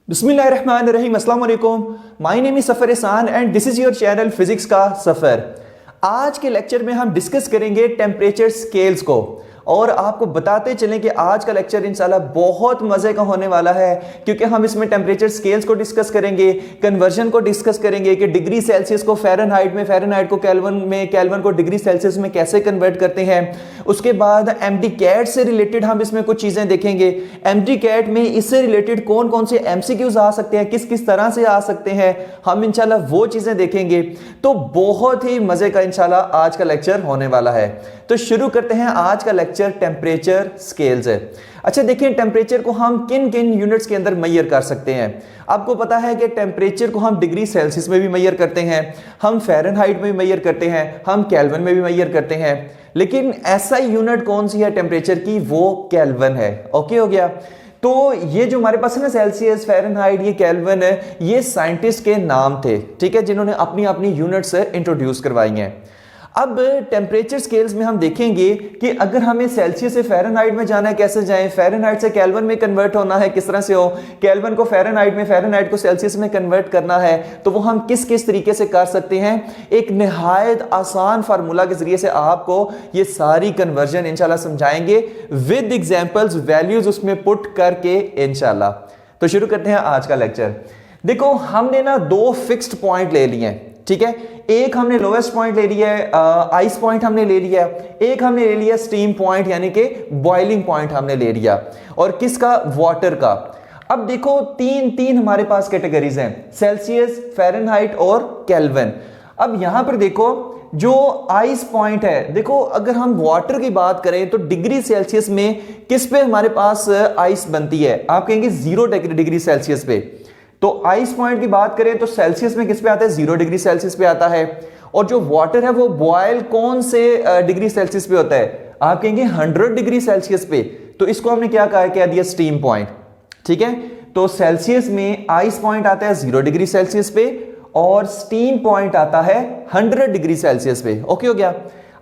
बिस्मिल्लाहिर्रहमानिर्रहीम, अस्सलाम वालेकुम। माय नेम इज सफर एहसान and this is your channel physics का सफर। आज के लेक्चर में हम डिस्कस करेंगे टेम्परेचर स्केल्स को और आपको बताते चलें कि आज का लेक्चर इंशाल्लाह बहुत मजे का होने वाला है, क्योंकि हम इसमें टेम्परेचर स्केल्स को डिस्कस करेंगे, कन्वर्जन को डिस्कस करेंगे कि डिग्री सेल्सियस को फ़ारेनहाइट में, फ़ारेनहाइट को केल्विन में, केल्विन को डिग्री सेल्सियस में कैसे कन्वर्ट करते हैं। उसके बाद एम्प्टी कैट से रिलेटेड हम इसमें कुछ चीजें देखेंगे। एम्प्टी कैट में इससे रिलेटेड कौन कौन से एमसीक्यूज आ सकते हैं, किस किस तरह से आ सकते हैं, हम इंशाल्लाह वो चीजें देखेंगे। तो बहुत ही मजे का इंशाल्लाह आज का लेक्चर होने वाला है। तो शुरू करते हैं आज का लेक्चर टेम्परेचर स्केल्स है। अच्छा देखिए, टेम्परेचर को हम किन किन यूनिट्स के अंदर मेजर कर सकते हैं। आपको पता है कि टेम्परेचर को हम डिग्री सेल्सियस में भी मेजर करते हैं, हम फ़ारेनहाइट में भी मेजर करते हैं, हम केल्विन में भी मेजर करते हैं, लेकिन ऐसा यूनिट कौन सी है टेम्परेचर की, वो केल्विन है। ओके हो गया। तो ये जो हमारे पास है ना, सेल्सियस, फ़ारेनहाइट, ये केल्विन है, ये साइंटिस्ट के नाम थे, ठीक है, जिन्होंने अपनी अपनी यूनिट्स इंट्रोड्यूस करवाई हैं। अब टेम्परेचर स्केल्स में हम देखेंगे कि अगर हमें सेल्सियस से फ़ारेनहाइट में जाना है, कैसे जाएं, फ़ारेनहाइट से केल्विन में कन्वर्ट होना है, किस तरह से हो, केल्विन को फ़ारेनहाइट में, फ़ारेनहाइट को सेल्सियस में कन्वर्ट करना है, तो वो हम किस किस तरीके से कर सकते हैं। एक निहायत आसान फार्मूला के जरिए से आपको ये सारी कन्वर्जन इंशाल्लाह समझाएंगे विद एग्जांपल्स, वैल्यूज उसमें पुट करके इंशाल्लाह। तो शुरू करते हैं आज का लेक्चर। देखो, हमने ना दो फिक्स्ड पॉइंट ले लिए हैं, ठीक है। एक हमने लोएस्ट पॉइंट ले लिया है, आइस पॉइंट हमने ले लिया, एक हमने ले लिया स्टीम पॉइंट यानी कि बॉइलिंग पॉइंट हमने ले लिया, और किसका, वाटर का। अब देखो, तीन हमारे पास कैटेगरीज हैं, सेल्सियस, फ़ारेनहाइट और केल्विन। अब यहां पर देखो, जो आइस पॉइंट है, देखो अगर हम वाटर की बात करें तो डिग्री सेल्सियस में किस पे हमारे पास आइस बनती है, आप कहेंगे 0 डिग्री सेल्सियस पे। तो आइस पॉइंट की बात करें तो सेल्सियस में किस पे आता है, 0 डिग्री सेल्सियस पे आता है। और जो वाटर है वो बॉयल कौन से डिग्री सेल्सियस पे होता है, आप कहेंगे 100 डिग्री सेल्सियस पे। तो इसको हमने क्या कह दिया, स्टीम पॉइंट, ठीक है। तो सेल्सियस में आइस पॉइंट आता है 0 डिग्री सेल्सियस पे और स्टीम पॉइंट आता है 100 डिग्री सेल्सियस पे। ओके हो गया।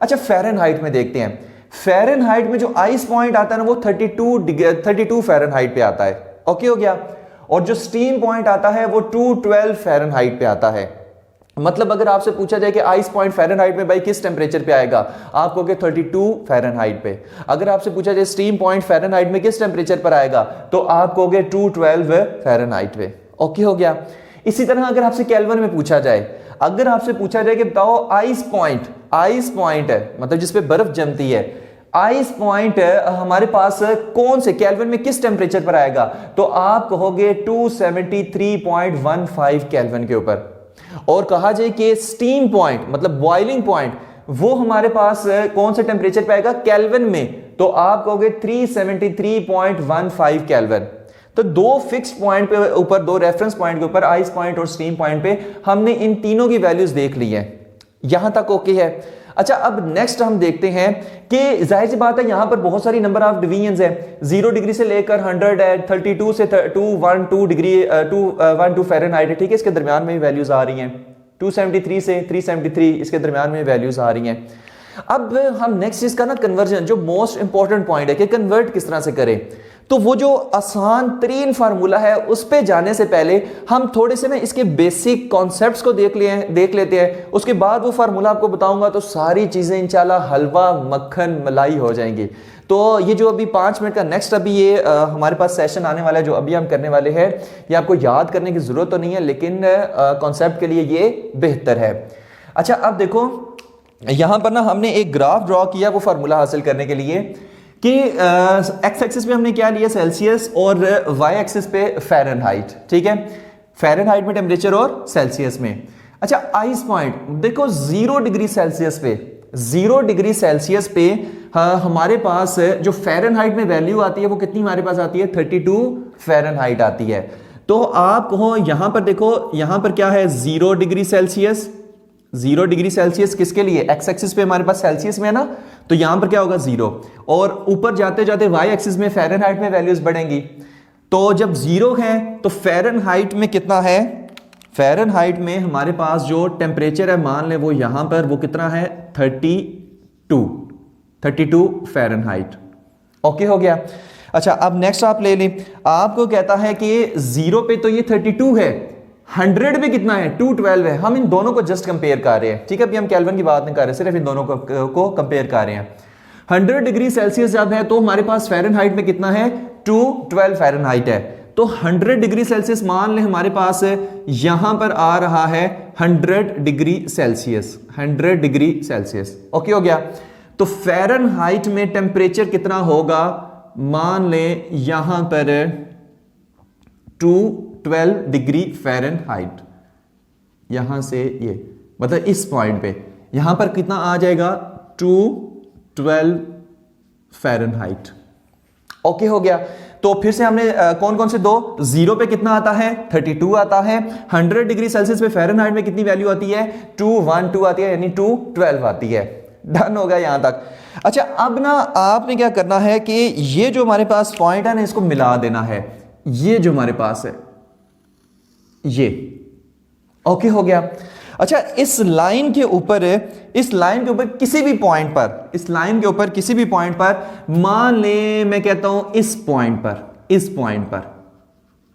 अच्छा, फ़ारेनहाइट में देखते हैं। फ़ारेनहाइट में जो आइस पॉइंट आता है ना, वो 32 फ़ारेनहाइट पे आता है। ओके हो गया। और जो स्टीम पॉइंट आता है वो 212 फ़ारेनहाइट पे आता है। मतलब अगर आपसे पूछा जाए कि आइस पॉइंट फ़ारेनहाइट में भाई किस टेम्परेचर पे आएगा, आप कहोगे 32 फ़ारेनहाइट पे। अगर आपसे पूछा जाए स्टीम पॉइंट फ़ारेनहाइट में किस टेम्परेचर पर आएगा, तो आप कहोगे 212 फ़ारेनहाइट पे। ओके हो गया। इसी तरह अगर आपसे केल्विन में पूछा जाए, अगर आपसे पूछा जाए कि बताओ आइस पॉइंट है मतलब जिसपे बर्फ जमती है, आइस पॉइंट हमारे पास कौन से, केल्विन में किस टेम्परेचर पर आएगा, तो आप कहोगे 273.15 केल्विन के ऊपर। और कहा जाए कि स्टीम पॉइंट मतलब बॉइलिंग पॉइंट, वो हमारे पास कौन से टेम्परेचर पे आएगा, केल्विन में, तो आप कहोगे 373.15 केल्विन। तो दो फिक्स्ड पॉइंट पे ऊपर, दो रेफरेंस पॉइंट के ऊपर, आइस पॉइंट और स्टीम पॉइंट पे हमने इन तीनों की वैल्यूज देख ली है। यहां तक ओके है। अच्छा, अब नेक्स्ट हम देखते हैं कि जाहिर सी बात है यहां पर बहुत सारी नंबर ऑफ डिवीजन है, 0 डिग्री से लेकर 100 है, 32 से 212 डिग्री 212 फ़ारेनहाइट है, ठीक है, इसके दरमियान में वैल्यूज आ रही हैं, 273 से 373 इसके दरमियान में वैल्यूज आ रही हैं। अब हम नेक्स्ट चीज का ना, कन्वर्जन, जो मोस्ट इंपॉर्टेंट पॉइंट है कि कन्वर्ट किस तरह से करें। तो वो जो आसान तरीन फार्मूला है उस पे जाने से पहले हम थोड़े से ना इसके बेसिक कॉन्सेप्ट्स को देख लेते हैं। उसके बाद वो फार्मूला आपको बताऊंगा, तो सारी चीजें इंशाल्लाह हलवा मक्खन मलाई हो जाएंगी। तो ये जो अभी 5 मिनट का नेक्स्ट अभी ये हमारे पास सेशन आने वाला है, जो अभी हम करने वाले हैं, ये आपको याद करने की जरूरत तो नहीं है, लेकिन कॉन्सेप्ट के लिए ये बेहतर है। अच्छा, अब देखो यहां पर ना हमने एक ग्राफ ड्रॉ किया वो फार्मूला हासिल करने के लिए कि एक्स एक्सिस पे हमने क्या लिया, सेल्सियस, और वाई एक्सिस पे फ़ारेनहाइट, ठीक है, फ़ारेनहाइट में टेम्परेचर और सेल्सियस में। अच्छा, आइस पॉइंट देखो 0 डिग्री सेल्सियस पे, 0 डिग्री सेल्सियस पे हमारे पास जो फ़ारेनहाइट में वैल्यू आती है वो कितनी हमारे पास आती है, 32 फ़ारेनहाइट आती है। तो आप कहो यहां पर देखो, यहां पर क्या है, 0 डिग्री सेल्सियस, 0 डिग्री सेल्सियस किसके लिए, एक्स एक्सिस पे हमारे पास सेल्सियस में है ना, तो यहां पर क्या होगा 0, और ऊपर जाते जाते वाई एक्सिस में फ़ारेनहाइट में वैल्यूज बढ़ेंगी। तो जब 0 है तो फ़ारेनहाइट में कितना है, फ़ारेनहाइट में हमारे पास जो टेम्परेचर है, मान लें वो यहां पर वो कितना है, 32 फ़ारेनहाइट। ओके हो गया। अच्छा, अब नेक्स्ट आप ले लें, आपको कहता है कि 0 पे तो ये 32 है, 100 पे कितना है, 212 है। हम इन दोनों को जस्ट कंपेयर कर रहे हैं, ठीक है, अभी हम केल्विन की बात नहीं कर रहे, सिर्फ इन दोनों को कंपेयर कर रहे हैं। 100 डिग्री सेल्सियस जब है तो हमारे पास फ़ारेनहाइट में कितना है, 212 फ़ारेनहाइट है। तो 100 डिग्री सेल्सियस मान लें हमारे पास यहां पर आ रहा है 100 degree Celsius, 100 degree Celsius, okay हो गया। तो फ़ारेनहाइट में टेम्परेचर कितना होगा, मान लें यहां पर 212 डिग्री फ़ारेनहाइट, यहां से ये मतलब इस पॉइंट पे यहां पर कितना आ जाएगा, 212 फ़ारेनहाइट, ओके हो गया। तो फिर से हमने कौन कौन से दो, 0 पे कितना आता है, 32 आता है, 100 डिग्री सेल्सियस पे फ़ारेनहाइट में कितनी वैल्यू आती है, 212 आती है, यानी 212 आती है। डन हो गया यहां तक। अच्छा, अब ना आपने क्या करना है कि ये जो हमारे पास पॉइंट है ना, इसको मिला देना है, ये जो हमारे पास है ये, ओके हो गया। अच्छा, इस लाइन के ऊपर, इस लाइन के ऊपर किसी भी पॉइंट पर, इस लाइन के ऊपर किसी भी पॉइंट पर, मान ले मैं कहता हूं इस पॉइंट पर, इस पॉइंट पर,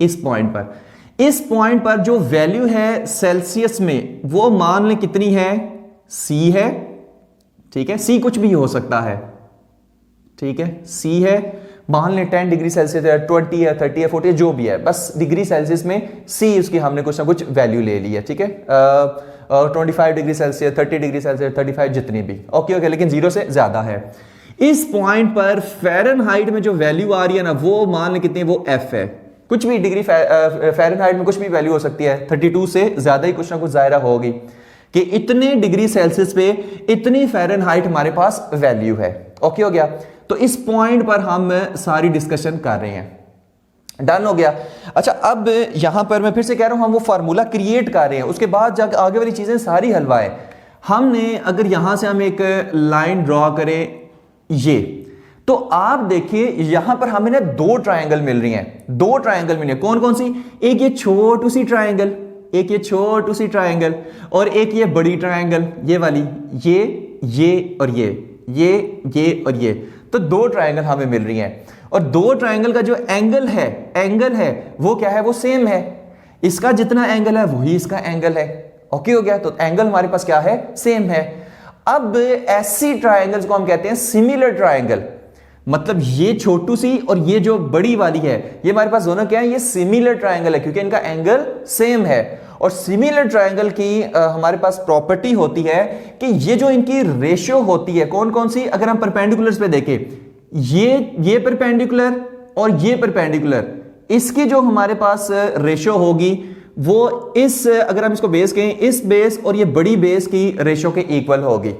इस पॉइंट पर, इस पॉइंट पर जो वैल्यू है सेल्सियस में, वो मान ले कितनी है, C है, ठीक है, C कुछ भी हो सकता है, ठीक है, C है, मान ले 10 डिग्री सेल्सियस है, 20 है, 30 है, 40 है, जो भी है, बस डिग्री सेल्सियस में C उसकी हमने कुछ ना कुछ वैल्यू ले ली है, ठीक है, 25 डिग्री सेल्सियस, 30 डिग्री सेल्सियस, 35 जितनी भी, ओके ओके, लेकिन 0 से ज्यादा है। इस पॉइंट पर फ़ारेनहाइट में जो वैल्यू आ रही है ना, वो मान ले कितनी है, वो F है, कुछ भी डिग्री फ़ारेनहाइट में कुछ भी वैल्यू हो सकती है, 32 से ज्यादा ही कुछ ना कुछ जाहिर होगी कि इतने डिग्री सेल्सियस पे इतनी फ़ारेनहाइट हमारे पास वैल्यू है, ओके हो गया। तो इस पॉइंट पर हम सारी डिस्कशन कर रहे हैं, डन हो गया। अच्छा, अब यहां पर मैं फिर से कह रहा हूं, हम वो फार्मूला क्रिएट कर रहे हैं, उसके बाद जाकर आगे वाली चीजें सारी हलवा है। हमने अगर यहां से हम एक लाइन ड्रॉ करें ये, तो आप देखिए यहां पर हमें ना दो ट्रायंगल मिल रही हैं, दो ट्रायंगल मिल रही हैं, कौन कौन सी, एक ये छोटी सी ट्रायंगल, एक ये छोटी सी ट्रायंगल, और एक ये बड़ी ट्रायंगल, ये वाली, ये और ये और ये, तो दो ट्रायंगल हमें मिल रही हैं। और दो ट्रायंगल का जो एंगल है वो क्या है, वो सेम है, इसका जितना एंगल है वही इसका एंगल है, ओके हो गया। तो एंगल हमारे पास क्या है, सेम है। अब ऐसी ट्रायंगल्स को हम कहते हैं सिमिलर ट्रायंगल, मतलब ये छोटू सी और ये जो बड़ी वाली है, ये हमारे पास दोनों क्या है, ये सिमिलर ट्रायंगल है, क्योंकि इनका एंगल सेम है। और सिमिलर ट्रायंगल की हमारे पास प्रॉपर्टी होती है कि ये जो इनकी रेशियो होती है, कौन कौन सी, अगर हम परपेंडिकुलर्स पे देखें, ये परपेंडिकुलर और ये परपेंडिकुलर, इसकी जो हमारे पास रेशियो होगी वो इस, अगर हम इसको बेस कहें, इस बेस और ये बड़ी बेस की रेशियो के इक्वल होगी।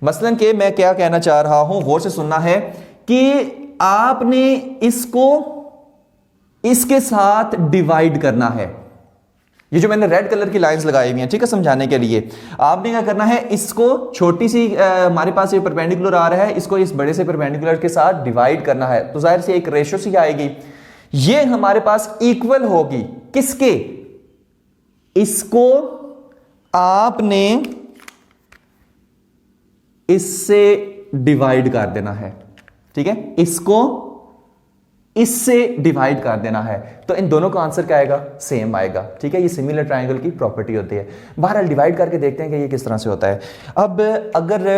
मसलन कि मैं क्या कहना चाह रहा हूं, गौर से सुनना है, कि आपने इसको इसके साथ डिवाइड करना है। ये जो मैंने रेड कलर की लाइंस लगाई हुई हैं, ठीक है, समझाने के लिए, आपने क्या करना है, इसको छोटी सी हमारे पास ये परपेंडिकुलर आ रहा है, इसको इस बड़े से परपेंडिकुलर के साथ डिवाइड करना है, तो जाहिर से एक रेशियो सी आएगी, ये हमारे पास इक्वल होगी किसके, इसको आपने इससे डिवाइड कर देना है, ठीक है, इसको इससे डिवाइड कर देना है, तो इन दोनों का आंसर क्या आएगा, सेम आएगा, ठीक है। ये सिमिलर ट्रायंगल की प्रॉपर्टी होती है। बहरहाल डिवाइड करके देखते हैं कि ये किस तरह से होता है। अब अगर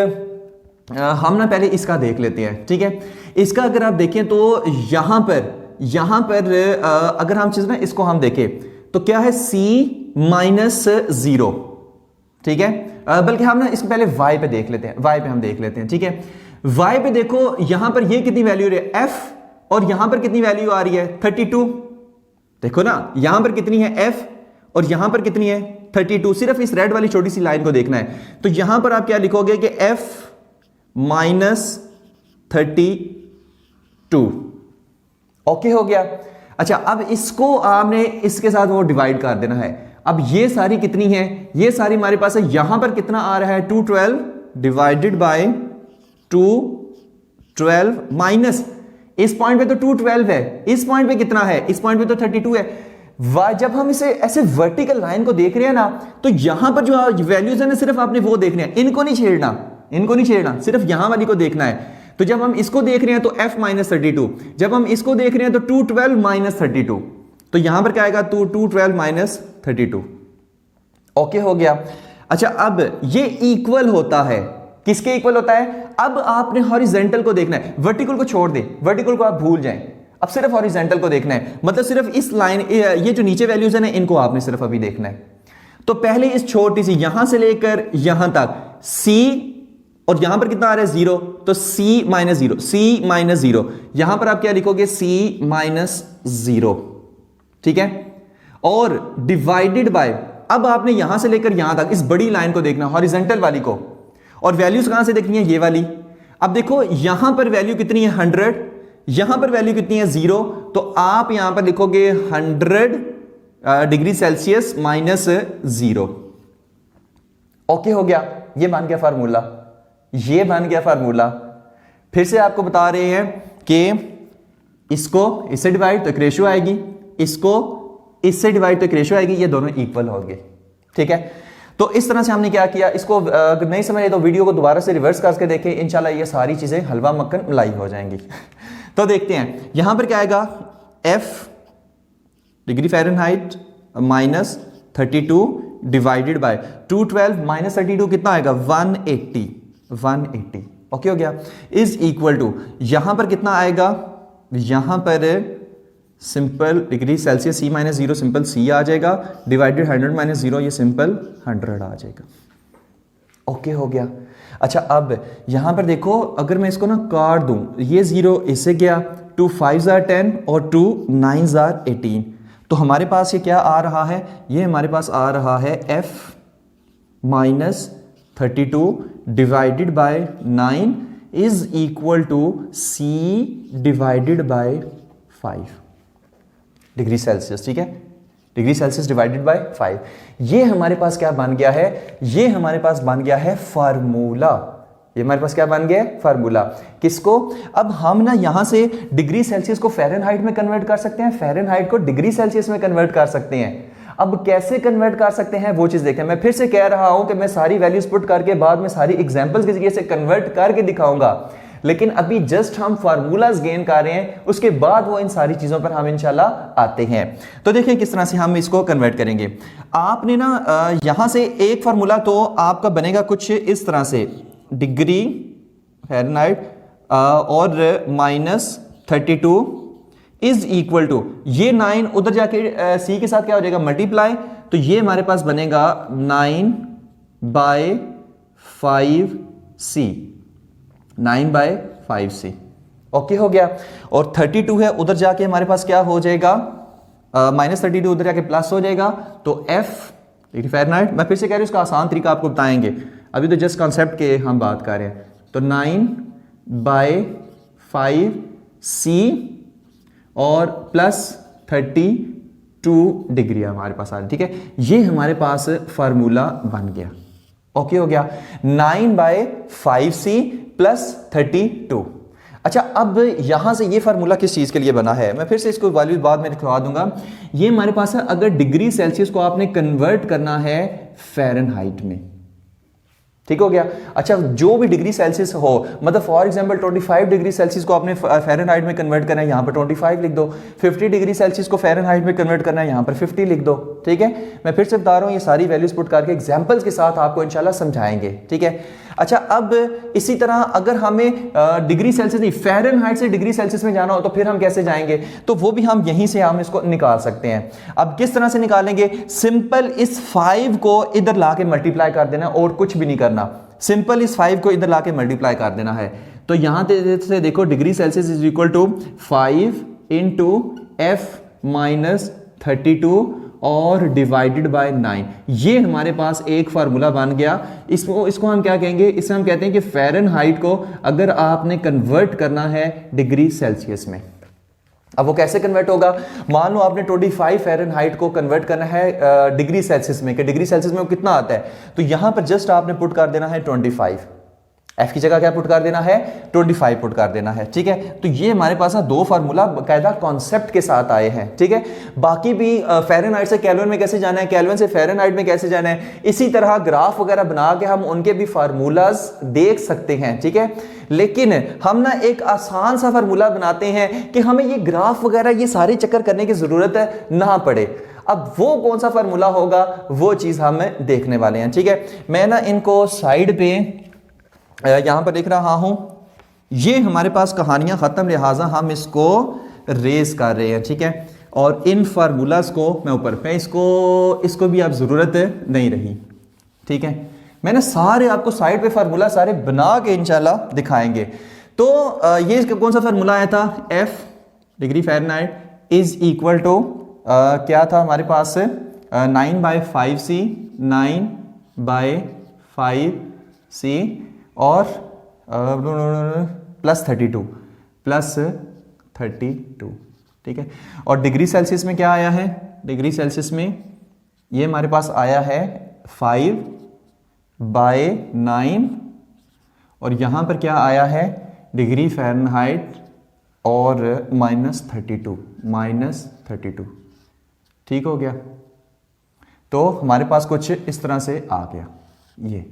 हम ना पहले इसका देख लेते हैं, ठीक है, इसका अगर आप देखें तो यहां पर अगर हम चीज ना इसको हम देखें तो क्या है, C-0, ठीक है, बल्कि हम ना इसको पहले y पे देख लेते हैं, y पे हम देख लेते हैं, ठीक है। y पे देखो, यहां पर ये कितनी वैल्यू है, f, और यहां पर कितनी वैल्यू आ रही है, 32, देखो ना, यहां पर कितनी है f और यहां पर कितनी है 32, सिर्फ इस रेड वाली छोटी सी लाइन को देखना है। तो यहां पर आप क्या लिखोगे कि f -32, ओके हो गया। अच्छा, अब इसको आपने इसके साथ वो डिवाइड कर देना है। अब ये सारी कितनी है, ये सारी हमारे पास है, यहां पर कितना आ रहा है, 212 डिवाइडेड बाय 212 माइनस, इस पॉइंट पे तो 212 है, इस पॉइंट पे कितना है, इस पॉइंट पे तो 32 है। जब हम इसे ऐसे वर्टिकल लाइन को देख रहे हैं ना, तो यहां पर जो वैल्यूज है ना, सिर्फ आपने वो देखने हैं, इनको नहीं छेड़ना, सिर्फ यहां वाली को देखना है। तो जब हम इसको देख रहे हैं तो f माइनस 32, जब हम इसको देख रहे हैं तो 212 माइनस 32, तो यहां पर क्या आएगा 212 माइनस 32। ओके हो गया। अच्छा अब ये इक्वल होता है, किसके इक्वल होता है? अब आपने हॉरिजेंटल को देखना है, वर्टिकल को छोड़ दें, वर्टिकल को आप भूल जाएं, अब सिर्फ हॉरिजेंटल को देखना है, मतलब सिर्फ इस लाइन, ये जो नीचे वैल्यूज है ना, इनको आपने सिर्फ अभी देखना है। तो पहले इस छोटी सी यहां से लेकर यहां तक c, और यहां पर कितना आ रहा है 0, तो c माइनस 0, c माइनस 0, यहां पर आप क्या लिखोगे c माइनस 0, ठीक है, और डिवाइडेड बाय, अब आपने यहां से लेकर यहां तक इस बड़ी लाइन को देखना, हॉरिजेंटल वाली को, और वैल्यूज कहां से देखनी है? ये वाली। अब देखो यहां पर वैल्यू कितनी है 100, यहां पर वैल्यू कितनी है 0, तो आप यहां पर लिखोगे 100 डिग्री सेल्सियस माइनस 0। ओके हो गया, ये बन गया फार्मूला, ये बन गया फार्मूला। फिर से आपको बता रहे हैं कि इसको इससे डिवाइड तो एक रेशियो आएगी, इसको इससे डिवाइड तो एक रेशियो आएगी, ये दोनों इक्वल होंगे, ठीक है। तो इस तरह से हमने क्या किया, इसको अगर नहीं समझे तो वीडियो को दोबारा से रिवर्स करके देखें, इंशाल्लाह ये सारी चीजें हलवा मक्खन मलाई हो जाएंगी। तो देखते हैं यहां पर क्या आएगा, f degree Fahrenheit minus 32 divided bye 212 minus 32 कितना आएगा 180। ओके हो गया, इज इक्वल टू यहां पर कितना आएगा, यहां पर simple degree Celsius c minus 0 simple c आ जाएगा, डिवाइडेड 100 माइनस 0 ये सिंपल 100 आ जाएगा। ओके हो गया। अच्छा अब यहां पर देखो, अगर मैं इसको ना काट दूं, ये 0 इससे गया, 2 5 आर 10 और 2 9 आर 18, तो हमारे पास ये क्या आ रहा है, ये हमारे पास आ रहा है f minus 32 divided by 9 is equal to c divided by 5 degree Celsius, ठीक है, डिग्री सेल्सियस डिवाइडेड बाय 5। ये हमारे पास क्या बन गया है, ये हमारे पास बन गया है फार्मूला, ये हमारे पास क्या बन गया है फार्मूला। किसको, अब हम ना यहां से डिग्री सेल्सियस को फ़ारेनहाइट में कन्वर्ट कर सकते हैं, फ़ारेनहाइट को डिग्री सेल्सियस में कन्वर्ट कर सकते हैं। अब कैसे कन्वर्ट कर सकते हैं वो चीज देखते हैं। मैं फिर से कह रहा हूं कि मैं सारी वैल्यूज पुट करके बाद में सारी एग्जांपल्स के जरिए से कन्वर्ट करके दिखाऊंगा, लेकिन अभी जस्ट हम फार्मूलाज गेन कर रहे हैं, उसके बाद वो इन सारी चीजों पर हम इंशाल्लाह आते हैं। तो देखिए किस तरह से हम इसको कन्वर्ट करेंगे। आपने ना यहां से एक फार्मूला तो आपका बनेगा कुछ इस तरह से, डिग्री फ़ारेनहाइट और माइनस 32 इज इक्वल टू, ये 9 उधर जाके सी के साथ क्या हो जाएगा मल्टीप्लाई, तो ये हमारे पास बनेगा 9 bye 5c, 9 bye 5c। Okay हो गया। और 32 है, उधर जाके हमारे पास क्या हो जाएगा, माइनस 32 उधर जाके प्लस हो जाएगा, तो f डिग्री फ़ारेनहाइट, मैं फिर से कह रही हूँ उसका आसान तरीका आपको बताएंगे, अभी तो जस्ट कॉन्सेप्ट के हम बात कर रहे हैं। तो 9 बाय 5c और प्लस 32 डिग्री हमारे पास आ रही, ठीक है, ये हमारे पास फार्मूला बन गया। ओके हो गया, 9 बाय 5c प्लस 32। अच्छा अब यहां से ये फार्मूला किस चीज के लिए बना है, मैं फिर से इसको वैल्यू बाद में दिखवा दूंगा। ये हमारे पास है, अगर डिग्री सेल्सियस को आपने कन्वर्ट करना है फ़ारेनहाइट में, ठीक हो गया। अच्छा जो भी डिग्री सेल्सियस हो, मतलब फॉर एग्जांपल 25 डिग्री सेल्सियस को आपने फ़ारेनहाइट में कन्वर्ट करना है, यहां पर 25 लिख दो। 50 डिग्री सेल्सियस को फ़ारेनहाइट में कन्वर्ट करना है, यहां पर 50 लिख दो, ठीक है। मैं फिर से बता रहा हूं, ये सारी वैल्यूज पुट करके एग्जांपल्स के साथ आपको इंशाल्लाह समझाएंगे, ठीक है। अच्छा अब इसी तरह अगर हमें डिग्री सेल्सियस नहीं, फ़ारेनहाइट से डिग्री सेल्सियस में जाना हो तो फिर हम कैसे जाएंगे, तो वो भी हम यहीं से हम इसको निकाल सकते हैं। अब किस तरह से निकालेंगे, सिंपल इस 5 को इधर ला के मल्टीप्लाई कर देना और कुछ भी नहीं करना, सिंपल इस 5 को इधर ला के मल्टीप्लाई कर देना है। तो यहां से देखो degree Celsius is equal to 5 into f minus 32 और डिवाइडेड बाय 9, ये हमारे पास एक फार्मूला बन गया। इसको हम क्या कहेंगे, इसमें हम कहते हैं कि फ़ारेनहाइट को अगर आपने कन्वर्ट करना है डिग्री सेल्सियस में, अब वो कैसे कन्वर्ट होगा, मान लो आपने 25 फ़ारेनहाइट को कन्वर्ट करना है डिग्री सेल्सियस में, कि डिग्री सेल्सियस में वो कितना आता है, तो यहां पर जस्ट आपने पुट कर देना है 25। F की जगह क्या पुट कर देना है, 25 पुट कर देना है, ठीक है। तो ये हमारे पास दो फार्मूला बाकायदा कॉन्सेप्ट के साथ आए हैं, ठीक है। बाकी भी फ़ारेनहाइट से केल्विन में कैसे जाना है, केल्विन से फ़ारेनहाइट में कैसे जाना है, इसी तरह ग्राफ वगैरह बना के हम उनके भी फार्मूलाज देख सकते हैं, ठीक है। लेकिन हम ना एक आसान सा फार्मूला बनाते हैं कि हमें ये ग्राफ वगैरह ये सारे चक्कर करने की ज़रूरत ना पड़े। अब वो कौन सा फार्मूला होगा, वो चीज़ हम देखने वाले हैं, ठीक है। मैं ना इनको साइड पे यहां पर लिख रहा हूं, ये हमारे पास कहानियां खत्म, लिहाजा हम इसको रेज कर रहे हैं, ठीक है। और इन फार्मूलाज को मैं ऊपर पे इसको भी आप जरूरत नहीं रही, ठीक है। मैंने सारे आपको साइड पे फार्मूला सारे बना के इंशाल्लाह दिखाएंगे। तो ये कौन सा फार्मूला आया था, F degree Fahrenheit is equal to क्या था हमारे पास 9/5C 9/5C और +32, ठीक है। और डिग्री सेल्सियस में क्या आया है, डिग्री सेल्सियस में ये हमारे पास आया है 5/9 और यहां पर क्या आया है डिग्री फ़ारेनहाइट और -32, ठीक हो गया। तो हमारे पास कुछ इस तरह से आ गया, ये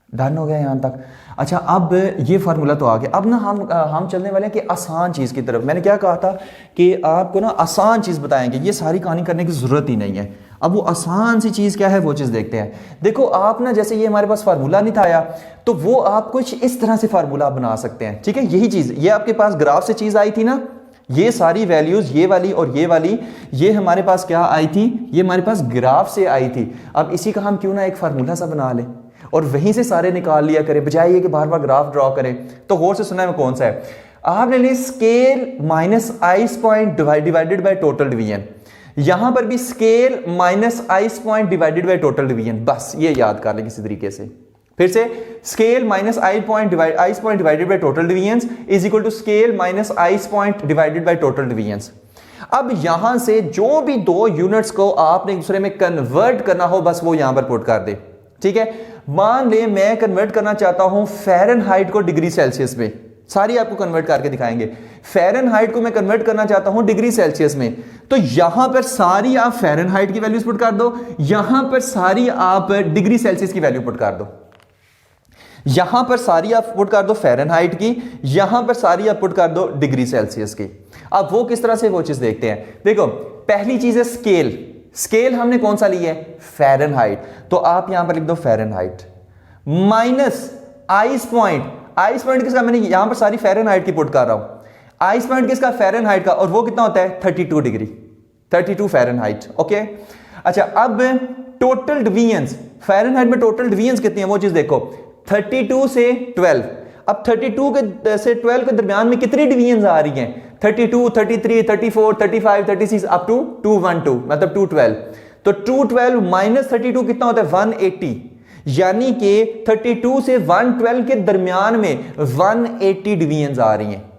डन हो गया यहां तक। अच्छा, अब ये फार्मूला तो आ गया। अब ना हम चलने वाले हैं कि आसान चीज़ की तरफ। मैंने क्या कहा था कि आपको ना आसान चीज़ बताएंगे, ये सारी कहानी करने की ज़रूरत ही नहीं है। अब वो आसान सी चीज़ क्या है वो चीज़ देखते हैं। देखो आप ना, जैसे ये हमारे पास फार्मूला नहीं था आया, तो वो आप कुछ इस तरह से फार्मूला बना सकते हैं, ठीक है। यही चीज़, ये आपके पास ग्राफ से चीज़ आई थी ना, ये सारी वैल्यूज ये वाली और ये वाली, ये हमारे पास क्या आई थी, ये हमारे पास ग्राफ से आई थी। अब इसी का हम क्यों ना एक फार्मूला सा बना लें और वहीं से सारे निकाल लिया करें, बजाय ये कि बार बार ग्राफ ड्रॉ करें। तो गौर से सुना है कौन सा है, आपने लिए scale minus ice point divided by total division, यहां पर भी scale minus ice point divided by total division, बस ये याद कर लें किसी तरीके से। फिर से scale minus ice point divided by total division is equal to scale minus ice point divided by total division. अब यहां से जो भी दो यूनिट्स को आपने एक दूसरे में कन्वर्ट करना हो, बस वो यहां पर पुट कर दे, ठीक है। मान ले मैं कन्वर्ट करना चाहता हूं फ़ारेनहाइट को डिग्री सेल्सियस में, सारी आपको कन्वर्ट करके दिखाएंगे। फ़ारेनहाइट को मैं कन्वर्ट करना चाहता हूं डिग्री सेल्सियस में, तो यहां पर सारी आप फ़ारेनहाइट की वैल्यूज पुट कर दो, यहां पर सारी आप डिग्री सेल्सियस की वैल्यू पुट कर दो, यहां पर सारी आप पुट कर दो फ़ारेनहाइट की, यहां पर सारी आप पुट कर दो डिग्री सेल्सियस की। अब वो किस तरह से वो चीज देखते हैं। देखो पहली चीज है स्केल, स्केल हमने कौन सा लिया है, फ़ारेनहाइट, तो आप यहां पर लिख दो Fahrenheit minus ice point, ice point किसका, मैंने यहां पर सारी फ़ारेनहाइट की पुट कर रहा हूं, आइस पॉइंट किसका, फ़ारेनहाइट का, और वो कितना होता है 32 डिग्री, 32 फ़ारेनहाइट, ओके। अच्छा अब टोटल डिवीजन्स, फ़ारेनहाइट में टोटल डिवीजन्स कितनी है वो चीज देखो, 32 से 12, अब 32 के से 12 के दरमियान में कितनी डिवीजन्स आ रही हैं, 32, 33, 34, 35, 36 अप टू 212, मतलब 212। तो 212 माइनस 32 कितना होता है 180, यानी कि 32 से 112 के दरमियान में 180 डिवीजन्स आ रही हैं।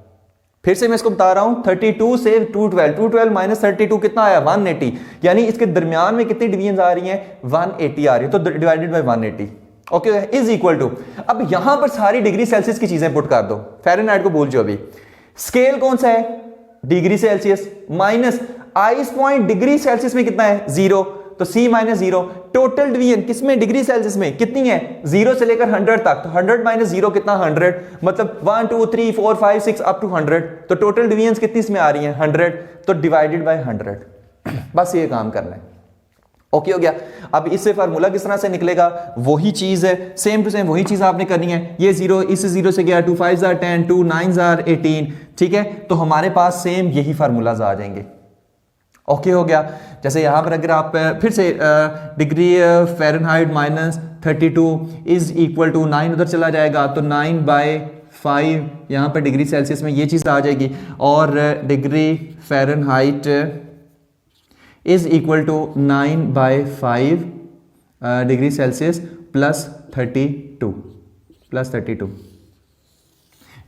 फिर से मैं इसको बता रहा हूं, 32 से 212, 212 माइनस 32 कितना आया 180, यानी इसके दरमियान में कितनी डिवीजन्स आ रही हैं 180 आ रही है, तो divided by 180, okay, is equal to, अब यहां पर सारी डिग्री सेल्सियस की चीजें पुट कर दो, फ़ारेनहाइट को भूल जाओ अभी, स्केल कौन सा है degree Celsius, minus ice point degree Celsius में कितना है 0, तो C माइनस 0, टोटल डिवीजन किसमें डिग्री सेल्सियस में कितनी है 0 से लेकर 100 तक, तो 100 माइनस 0 कितना 100, मतलब 1 2 3 4 5 6 अप टू 100, तो टोटल डिवीजन कितनी इसमें आ रही है 100, तो डिवाइडेड बाय 100, बस ये काम करना है, ओके हो गया। अब इससे फार्मूला किस तरह से निकलेगा, वही चीज है, सेम टू सेम वही चीज आपने करनी है। ये 0 इस 0 से गया, 2 5 are 10, 2 9 are 18, ठीक है, तो हमारे पास सेम यही फार्मूलाज आ जाएंगे, ओके हो गया। जैसे यहां पर अगर आप फिर से degree Fahrenheit minus 32 is equal to 9 उधर चला जाएगा, तो 9/5 यहां पर डिग्री सेल्सियस में ये चीज आ जाएगी, और degree Fahrenheit is equal to 9/5 degree Celsius plus 32,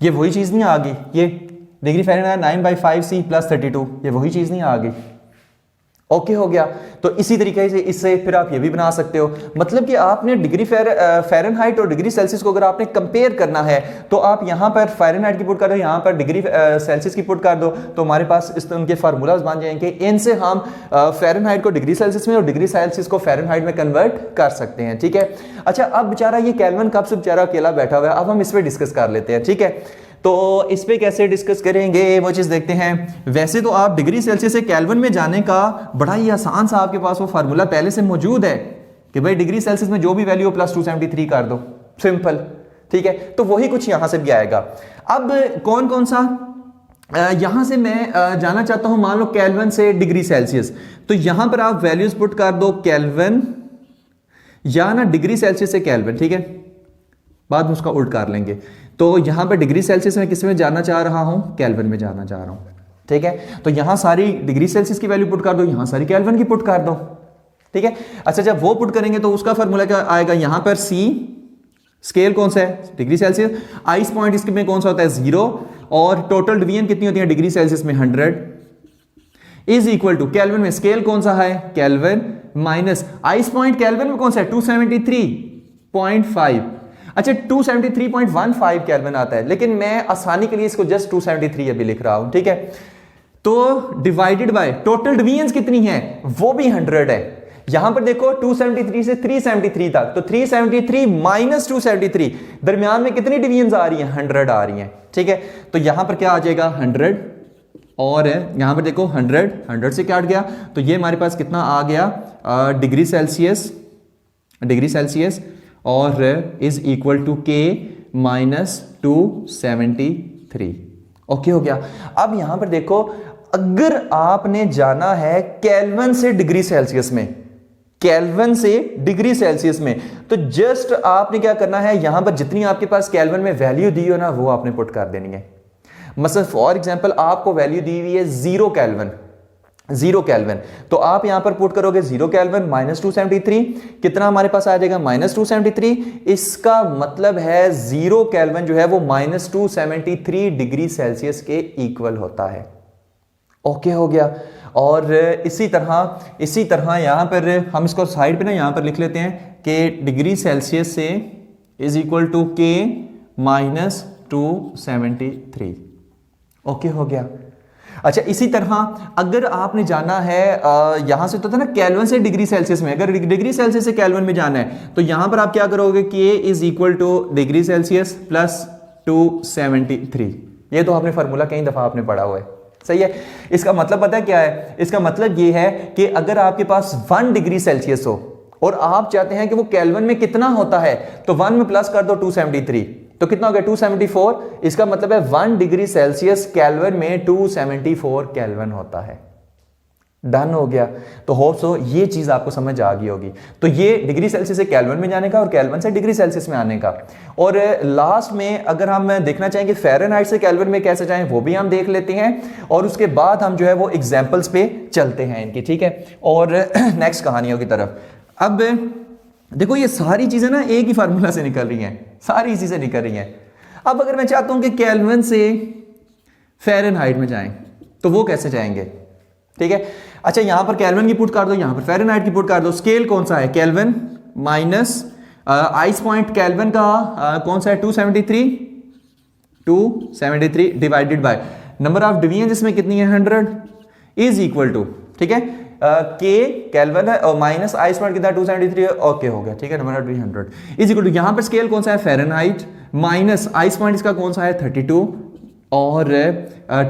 ये वही चीज नहीं आ गई, ये डिग्री फ़ारेनहाइट 9/5C प्लस 32, ये वही चीज नहीं आ गई, ओके हो गया। तो इसी तरीके से इससे फिर आप ये भी बना सकते हो, मतलब कि आपने डिग्री फ़ारेनहाइट और डिग्री सेल्सियस को अगर आपने कंपेयर करना है तो आप यहां पर फ़ारेनहाइट की पुट कर दो, यहां पर डिग्री सेल्सियस की पुट कर दो, तो हमारे पास इस उनके फार्मूलाज बन जाएंगे। इनसे हम फ़ारेनहाइट को डिग्री सेल्सियस में और डिग्री सेल्सियस को फ़ारेनहाइट में कन्वर्ट कर सकते हैं, ठीक है। अच्छा, अब बेचारा ये केल्विन कप से बेचारा अकेला बैठा हुआ है, अब हम इस पर डिस्कस कर लेते हैं, ठीक है। तो इस पे कैसे डिस्कस करेंगे वो चीज़ देखते हैं। वैसे तो आप डिग्री सेल्सियस से केल्विन में जाने का बड़ा ही आसान सा आपके पास वो फार्मूला पहले से मौजूद है कि भाई डिग्री सेल्सियस में जो भी वैल्यू हो प्लस 273 कर दो, सिंपल, ठीक है। तो वही कुछ यहां से भी आएगा। अब कौन कौन सा यहां से मैं जाना चाहता हूं, मान लो केल्विन से डिग्री सेल्सियस, तो यहां पर आप वैल्यूज पुट कर दो केल्विन या ना डिग्री सेल्सियस से केल्विन, ठीक है, बाद में उसका उल्ट कर लेंगे। तो यहां पर डिग्री सेल्सियस में किस में जाना चाह रहा हूं, केल्विन में जाना चाह रहा हूं, ठीक है। तो यहां सारी डिग्री सेल्सियस की वैल्यू पुट कर दो, यहां सारी केल्विन की पुट कर दो, ठीक है। अच्छा, जब वो पुट करेंगे तो उसका फार्मूला क्या आएगा, यहां पर सी स्केल कौन सा है, डिग्री सेल्सियस, आइस पॉइंट इसमें कौन सा होता है, 0, और टोटल डिवीजन कितनी होती है डिग्री सेल्सियस में 100, इज इक्वल टू केल्विन में स्केल कौन सा है, kelvin, minus ice point kelvin में कौन सा है 273.5। अच्छा, 273.15 केल्विन आता है, लेकिन मैं आसानी के लिए इसको जस्ट 273 अभी लिख रहा हूं, ठीक है। तो डिवाइडेड बाय टोटल डिवीजन कितनी है, वो भी 100 है। यहां पर देखो 273 से 373 तक, तो 373 माइनस 273, दरमियान में कितनी डिवीजन आ रही हैं, 100 आ रही हैं, ठीक है। तो यहां पर क्या आ जाएगा 100, और यहां पर देखो 100 से क्या हट गया, तो ये हमारे पास कितना आ गया डिग्री सेल्सियस और इज इक्वल टू के माइनस 273। ओके हो गया। अब यहां पर देखो, अगर आपने जाना है केल्विन से डिग्री सेल्सियस में, केल्विन से डिग्री सेल्सियस में, तो जस्ट आपने क्या करना है, यहां पर जितनी आपके पास केल्विन में वैल्यू दी हो ना, वो आपने पुट कर देनी है। मतलब फॉर एग्जांपल आपको वैल्यू दी हुई है 0 केल्विन, तो आप यहां पर पुट करोगे 0 केल्विन माइनस 273, कितना हमारे पास आ जाएगा माइनस 273। इसका मतलब है 0 केल्विन जो है वो माइनस 273 डिग्री सेल्सियस के इक्वल होता है। ओके हो गया। और इसी तरह यहां पर हम इसको साइड पे ना यहां पर लिख लेते हैं कि डिग्री सेल्सियस से इज इक्वल टू के माइनस 273। ओके हो गया। अच्छा, इसी तरह अगर आपने जाना है यहां से तो था ना केल्विन से डिग्री सेल्सियस में, अगर डिग्री सेल्सियस से केल्विन में जाना है तो यहां पर आप क्या करोगे, के is equal two degree Celsius plus 273। ये तो आपने फार्मूला कई दफा आपने पढ़ा हुआ है, सही है। इसका मतलब पता है क्या है, इसका मतलब ये है कि अगर आपके पास 1 डिग्री सेल्सियस हो और आप चाहते हैं कि वो केल्विन में कितना होता है, तो 1 में प्लस कर दो 273, तो कितना हो गया 274। इसका मतलब है 1 डिग्री सेल्सियस केल्विन में 274 केल्विन होता है। डन हो गया। तो होप सो ये चीज आपको समझ आ गई होगी। तो ये डिग्री सेल्सियस से केल्विन में जाने का और केल्विन से डिग्री सेल्सियस में आने का। और लास्ट में अगर हम देखना चाहेंगे फ़ारेनहाइट से केल्विन में कैसे जाएं, वो भी हम देख लेते हैं, और उसके बाद हम जो है वो एग्जांपल्स पे चलते हैं इनकी, ठीक है, और नेक्स्ट कहानियों की तरफ। अब देखो ये सारी चीजें ना एक ही फार्मूला से निकल रही हैं, सारी चीजें निकल रही हैं। अब अगर मैं चाहता हूं कि केल्विन से फ़ारेनहाइट में जाएं, तो वो कैसे जाएंगे, ठीक है। अच्छा, यहां पर केल्विन की पुट कर दो, यहां पर फ़ारेनहाइट की पुट कर दो। स्केल कौन सा है, kelvin, minus ice point kelvin का कौन सा है 273 divided by number of division इसमें कितनी है 100, इज इक्वल टू, ठीक है, के केल्विन है और माइनस आइस पॉइंट कितना 273। ओके हो गया, ठीक है, number of 100 is equal to, यहां पर स्केल कौन सा है फ़ारेनहाइट, माइनस आइस पॉइंट इसका कौन सा है 32, और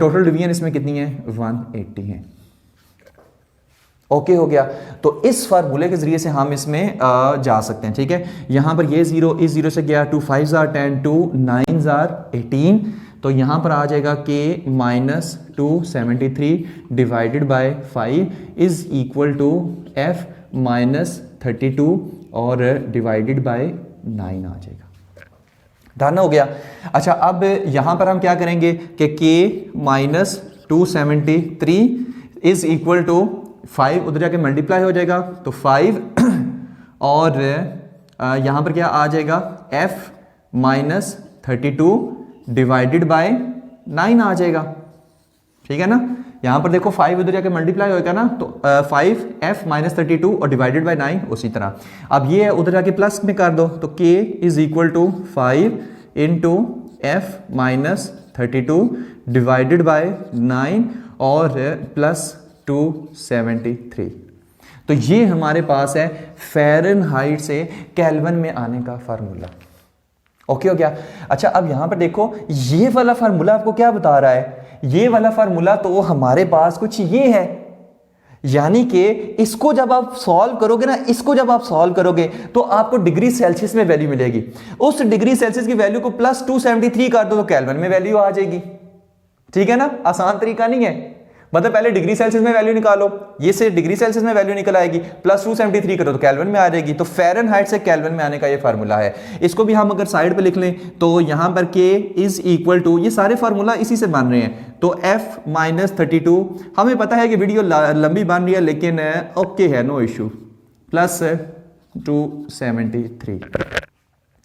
टोटल डिवीजन इसमें कितनी है 180 है। ओके हो गया। तो इस फार्मूले के जरिए से हम इसमें जा सकते हैं, ठीक है। यहां पर ये 0 इस 0 से गया, 2 5 जार 10, 2 9 जार 18, तो यहां पर आ जाएगा के minus 273 divided by 5 is equal to F minus 32 और डिवाइडेड बाय 9 आ जाएगा। डन हो गया। अच्छा, अब यहां पर हम क्या करेंगे कि के माइनस 273 इज इक्वल टू 5 उधर जाके मल्टीप्लाई हो जाएगा, तो 5 और यहां पर क्या आ जाएगा f माइनस 32 डिवाइडेड बाय 9 आ जाएगा, ठीक है ना। यहाँ पर देखो 5 उधर जाके मल्टीप्लाई होगा ना, तो 5f माइनस 32 और डिवाइडेड बाय 9 उसी तरह। अब ये उधर जाके प्लस में कर दो, तो k is equal to 5 into F minus 32 divided by 9 और प्लस 273। तो ये हमारे पास है फ़ारेनहाइट से केल्विन में आने का फार्मूला। ओके हो गया। अच्छा अब यहां पर देखो ये वाला फार्मूला आपको क्या बता रहा है, ये वाला फार्मूला तो हमारे पास कुछ ये है, यानी कि इसको जब आप सॉल्व करोगे ना, इसको जब आप सॉल्व करोगे तो आपको डिग्री सेल्सियस में वैल्यू मिलेगी। उस डिग्री सेल्सियस की वैल्यू को प्लस 273 कर दो तो केल्विन में वैल्यू आ जाएगी। ठीक है ना, आसान तरीका नहीं है। मतलब पहले डिग्री सेल्सियस में वैल्यू निकालो, ये से डिग्री सेल्सियस में वैल्यू निकल आएगी, प्लस 273 करो तो केल्विन में आ जाएगी। तो फ़ारेनहाइट से केल्विन में आने का ये फार्मूला है। इसको भी हम अगर साइड पे लिख लें तो यहां पर k इज इक्वल टू, ये सारे फार्मूला इसी से बन रहे हैं, तो f माइनस 32। हमें पता है कि वीडियो लंबी बन रही है लेकिन ओके है, नो इशू, प्लस 273।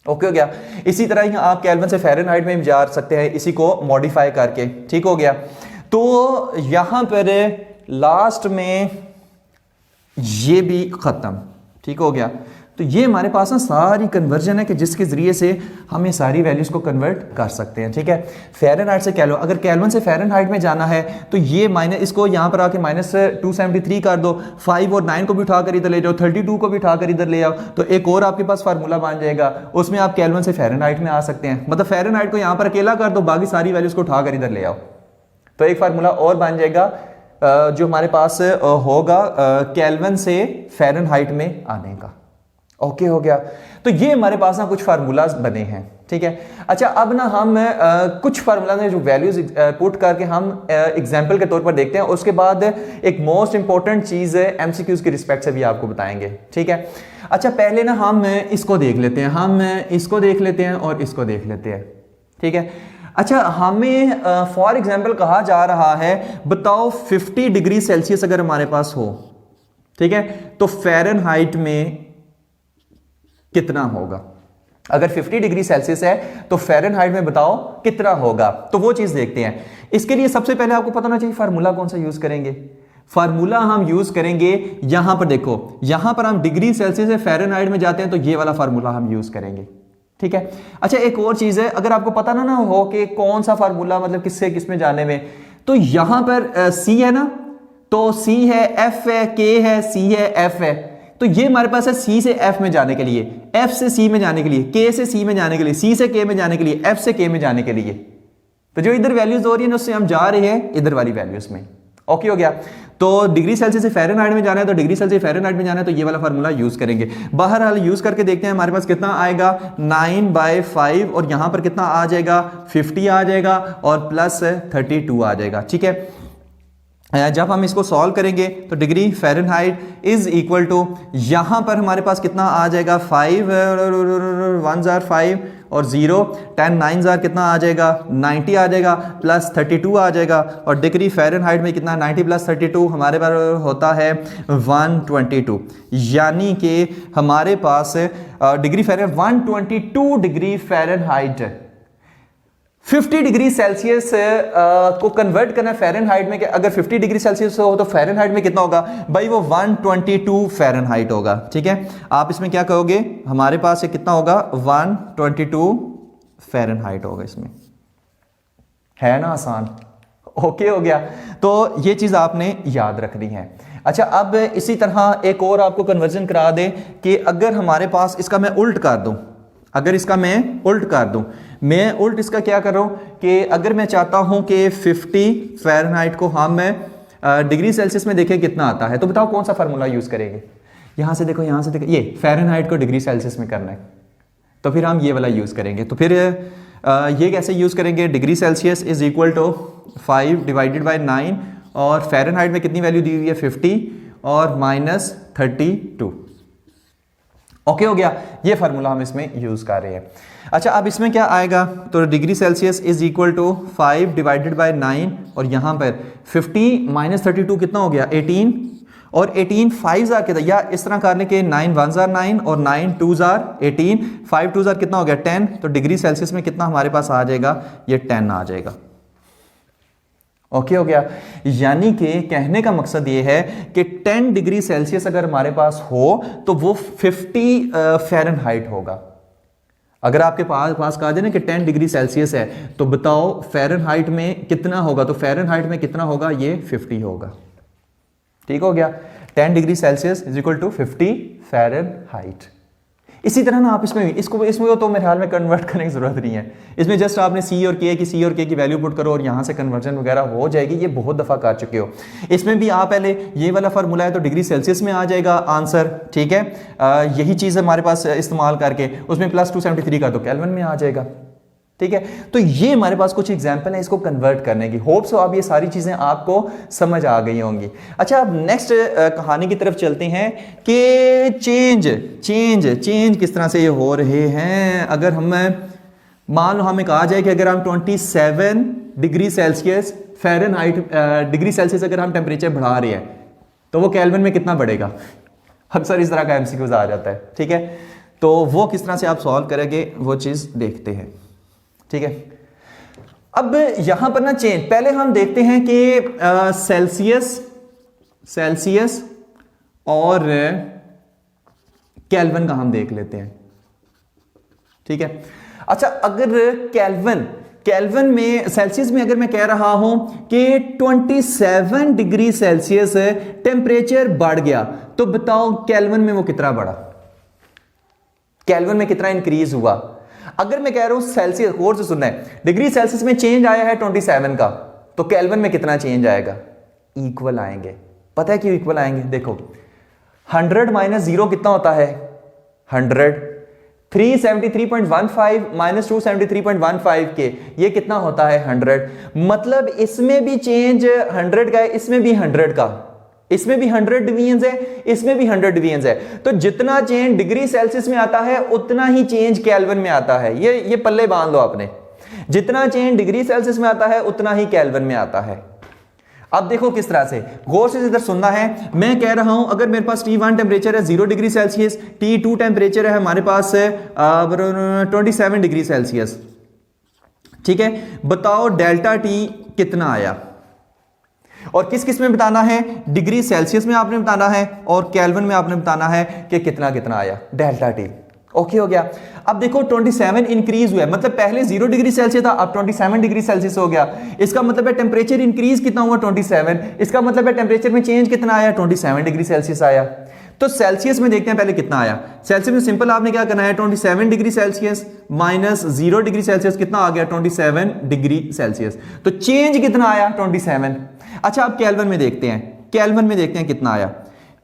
ओके हो गया। इसी तरह ही आप केल्विन से फ़ारेनहाइट में भी जा सकते हैं, इसी को मॉडिफाई करके। ठीक हो गया। तो यहां पर लास्ट में ये भी खत्म। ठीक हो गया। तो ये हमारे पास ना सारी कन्वर्जन है कि जिसके जरिए से हम ये सारी वैल्यूज को कन्वर्ट कर सकते हैं। ठीक है, फ़ारेनहाइट से केल्विन, अगर केल्विन से फ़ारेनहाइट में जाना है तो ये माइनस, इसको यहां पर आके माइनस 273 कर दो, 5 और 9 को भी उठाकर इधर ले जाओ, 32 को भी उठाकर इधर ले आओ, तो एक और आपके पास फार्मूला बन जाएगा, उसमें आप केल्विन से फ़ारेनहाइट में आ सकते हैं। मतलब फ़ारेनहाइट को यहां पर अकेला कर दो, बाकी सारी वैल्यूज को उठाकर इधर ले आओ, तो एक फार्मूला और बन जाएगा जो हमारे पास होगा केल्विन से फ़ारेनहाइट में आने का। ओके हो गया। तो ये हमारे पास ना कुछ फार्मूलाज बने हैं। ठीक है। अच्छा अब ना हम कुछ फार्मूला में जो वैल्यूज पुट करके हम एग्जाम्पल के तौर पर देखते हैं, उसके बाद एक मोस्ट इंपॉर्टेंट चीज एमसीक्यूज की रिस्पेक्ट से भी आपको बताएंगे। ठीक है। अच्छा पहले ना हम इसको देख लेते हैं, हम इसको देख लेते हैं और इसको देख लेते हैं। ठीक है। अच्छा हमें फॉर एग्जाम्पल कहा जा रहा है, बताओ 50 डिग्री सेल्सियस अगर हमारे पास हो, ठीक है, तो फ़ारेनहाइट में कितना होगा। अगर 50 डिग्री सेल्सियस है तो फ़ारेनहाइट में बताओ कितना होगा। तो वो चीज देखते हैं। इसके लिए सबसे पहले आपको पता होना चाहिए फार्मूला कौन सा यूज करेंगे। फार्मूला हम यूज करेंगे, यहां पर देखो, यहां पर हम डिग्री सेल्सियस से फ़ारेनहाइट में जाते हैं तो ये वाला फार्मूला हम यूज करेंगे। ठीक है। अच्छा एक और चीज है, अगर आपको पता ना हो कि कौन सा फार्मूला मतलब किससे किस में जाने में, तो यहां पर C है ना, तो C है, F है, K है, C है, F है, तो ये हमारे पास है C से F में जाने के लिए, F से C में जाने के लिए, K से C में जाने के लिए, C से K में जाने के लिए, F से K में जाने के लिए। तो जो इधर वैल्यूज हो रही है उससे हम जा रहे हैं इधर वाली वैल्यूज में। ओके हो गया। तो डिग्री सेल्सियस से फ़ारेनहाइट में जाना है तो डिग्री सेल्सियस से फ़ारेनहाइट में जाना है तो ये वाला फार्मूला यूज करेंगे। बहरहाल यूज करके देखते हैं हमारे पास कितना आएगा, 9/5 और यहां पर कितना आ जाएगा, 50 आ जाएगा और प्लस 32 आ जाएगा। ठीक है। जब हम इसको सॉल्व करेंगे तो degree Fahrenheit is equal to, यहां पर हमारे पास कितना आ जाएगा, 5 1 जार 5 और 0 10 9 जार कितना आ जाएगा, 90 आ जाएगा, प्लस 32 आ जाएगा। और डिग्री फ़ारेनहाइट में कितना, 90 प्लस 32 हमारे पास होता है 122, यानी कि हमारे पास degree Fahrenheit 122 degree Fahrenheit 50 degree Celsius को कन्वर्ट करना है फ़ारेनहाइट में, कि अगर 50 डिग्री सेल्सियस हो तो फ़ारेनहाइट में कितना होगा भाई, वो 122 फ़ारेनहाइट होगा। ठीक है। आप इसमें क्या कहोगे, हमारे पास ये कितना होगा, 122 फ़ारेनहाइट होगा। इसमें है ना आसान। ओके हो गया। तो ये चीज आपने याद रखनी है। अच्छा अब इसी तरह एक और आपको कन्वर्जन करा दे कि अगर हमारे पास इसका मैं उल्ट कर दूं, अगर इसका मैं उल्ट कर दूं, मैं उल्ट इसका क्या कर रहा हूं कि अगर मैं चाहता हूं कि 50 फ़ारेनहाइट को हम डिग्री सेल्सियस में देखें कितना आता है, तो बताओ कौन सा फार्मूला यूज करेंगे। यहां से देखो, यहां से देखो, ये फ़ारेनहाइट को डिग्री सेल्सियस में करना है तो फिर हम ये वाला यूज करेंगे। तो फिर ये कैसे यूज करेंगे, degree Celsius is equal to 5 divided by 9 और फ़ारेनहाइट में कितनी वैल्यू दी हुई है, 50 और माइनस 32। ओके हो गया। ये फार्मूला हम इसमें यूज कर रहे हैं। अच्छा अब इसमें क्या आएगा, तो degree Celsius is equal to 5 divided by 9 और यहां पर 50 माइनस 32 कितना हो गया, 18 और 18 5 जार कितना, या इस तरह करने के 9 1 जार 9 और 9 2 जार 18, 5 2 जार कितना हो गया 10, तो डिग्री सेल्सियस में कितना हमारे पास आ जाएगा, ये 10 आ जाएगा। ओके हो गया। यानी कि कहने का मकसद ये है कि 10 डिग्री सेल्सियस अगर हमारे पास हो तो वो 50 फ़ारेनहाइट होगा। अगर आपके पास कहा जाए ना कि 10 डिग्री सेल्सियस है तो बताओ फ़ारेनहाइट में कितना होगा, तो फ़ारेनहाइट में कितना होगा, ये 50 होगा। ठीक हो गया, 10 degree Celsius is equal to 50 Fahrenheit. इसी तरह ना आप इसमें इसमें तो मेरे ख्याल में कन्वर्ट करने की जरूरत नहीं है। इसमें जस्ट आपने सी और के की वैल्यू पुट करो और यहाँ से कन्वर्जन वगैरह हो जाएगी। ये बहुत दफ़ा कर चुके हो। इसमें भी आप पहले ये वाला फार्मूला है तो डिग्री सेल्सियस में आ जाएगा आंसर। ठीक है, यही चीज़ हमारे पास इस्तेमाल करके उसमें प्लस 273 का तो केल्विन में आ जाएगा। ठीक है, तो ये हमारे पास कुछ एग्जाम्पल है इसको कन्वर्ट करने की। होप सो अब ये सारी चीजें आपको समझ आ गई होंगी। अच्छा, अब नेक्स्ट कहानी की तरफ चलते हैं कि चेंज किस तरह से ये हो रहे हैं। अगर हम मान लो हमें कहा जाए कि अगर हम 27 degree Celsius Fahrenheit degree Celsius अगर हम टेम्परेचर बढ़ा रहे हैं तो वो केल्विन में कितना बढ़ेगा। अक्सर इस तरह का एमसीक्यूज आ जाता है। ठीक है, तो वो किस तरह से आप सॉल्व करेंगे वो चीज देखते हैं। ठीक है, अब यहां पर ना चेंज पहले हम देखते हैं कि सेल्सियस और केल्विन का हम देख लेते हैं। ठीक है, अच्छा अगर केल्विन में सेल्सियस में अगर मैं कह रहा हूं कि 27 डिग्री सेल्सियस टेम्परेचर बढ़ गया तो बताओ केल्विन में वो कितना बढ़ा, केल्विन में कितना इंक्रीज हुआ। अगर मैं कह रहा हूं सेल्सियस, गौर से सुनना है, डिग्री सेल्सियस में चेंज आया है 27 का तो केल्विन में कितना चेंज आएगा, इक्वल आएंगे। पता है क्यों इक्वल आएंगे, देखो 100 माइनस 0 कितना होता है 100, 373.15 माइनस 273.15 के ये कितना होता है 100। मतलब इसमें भी चेंज 100 का है, इसमें भी 100 का, इसमें भी 100 डिवीजन है, इसमें भी 100 डिवीजन है। तो जितना चेंज डिग्री सेल्सियस में आता है उतना ही चेंज केल्विन में आता है। ये पल्ले बांध लो आपने, जितना चेंज डिग्री सेल्सियस में आता है उतना ही केल्विन में आता है। अब देखो किस तरह से, गौर से इधर सुनना है। मैं कह रहा हूं अगर मेरे पास T1 टेम्परेचर है 0 डिग्री सेल्सियस, T2 टेम्परेचर है हमारे पास 27 डिग्री सेल्सियस। ठीक है, बताओ डेल्टा T कितना आया, और किस किस में बताना है, डिग्री सेल्सियस में आपने बताना है और केल्विन में आपने बताना है कि कितना कितना आया डेल्टा टी। ओके हो गया। अब देखो 27 इंक्रीज हुआ है, मतलब पहले 0 डिग्री सेल्सियस था अब 27 डिग्री सेल्सियस हो गया। इसका मतलब है टेम्परेचर इंक्रीज कितना हुआ 27, इसका मतलब है टेम्परेचर में चेंज कितना आया 27 डिग्री सेल्सियस आया। तो सेल्सियस में देखते हैं पहले कितना आया। सेल्सियस में सिंपल आपने क्या करना है, 27 degree Celsius minus 0 degree Celsius कितना आ गया 27 डिग्री सेल्सियस। तो चेंज कितना आया 27। अच्छा अब केल्विन में देखते हैं, केल्विन में देखते हैं कितना आया।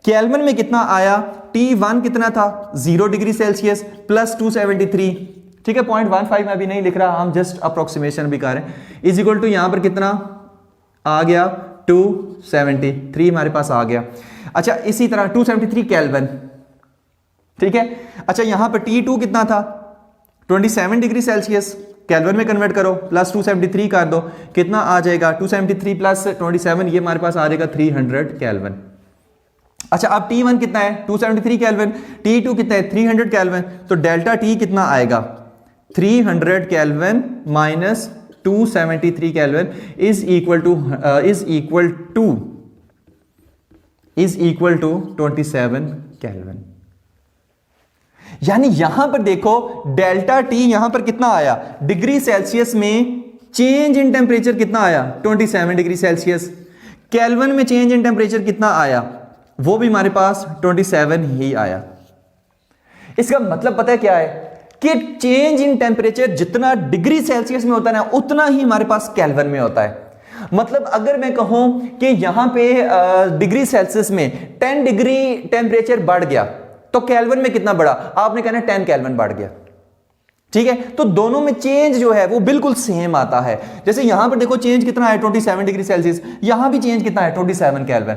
केल्विन में कितना आया, T1 कितना था 0 डिग्री सेल्सियस प्लस 273। ठीक है, 0.15 में अभी नहीं लिख रहा, हम जस्ट अप्रोक्सीमेशन भी कर रहे हैं। इज इक्वल टू यहां पर कितना आ गया 273 हमारे पास आ गया। अच्छा इसी तरह 273 केल्विन। ठीक है, अच्छा यहां पर T2 कितना था 27 डिग्री सेल्सियस, केल्विन में कन्वर्ट करो प्लस 273 कर दो, कितना आ जाएगा 273 प्लस 27, ये हमारे पास आ जाएगा 300 केल्विन। अच्छा अब T1 कितना है 273 केल्विन, T2 कितना है 300 केल्विन, तो डेल्टा T कितना आएगा 300 kelvin minus 273 kelvin is equal to 27 kelvin. यानी यहां पर देखो डेल्टा T यहां पर कितना आया, डिग्री सेल्सियस में चेंज इन टेम्परेचर कितना आया 27 डिग्री सेल्सियस, केल्विन में चेंज इन टेम्परेचर कितना आया वो भी हमारे पास 27 ही आया। इसका मतलब पता है क्या है कि चेंज इन टेम्परेचर जितना डिग्री सेल्सियस में होता है ना उतना ही हमारे पास केल्विन में होता है। मतलब अगर मैं कहूं कि यहां पे डिग्री सेल्सियस में 10 डिग्री टेम्परेचर बढ़ गया तो केल्विन में कितना बढ़ा, आपने कहना 10 केल्विन बढ़ गया। ठीक है, तो दोनों में चेंज जो है वो बिल्कुल सेम आता है। जैसे यहां पर देखो चेंज कितना है 27 डिग्री सेल्सियस, यहां भी चेंज कितना है 27 केल्विन।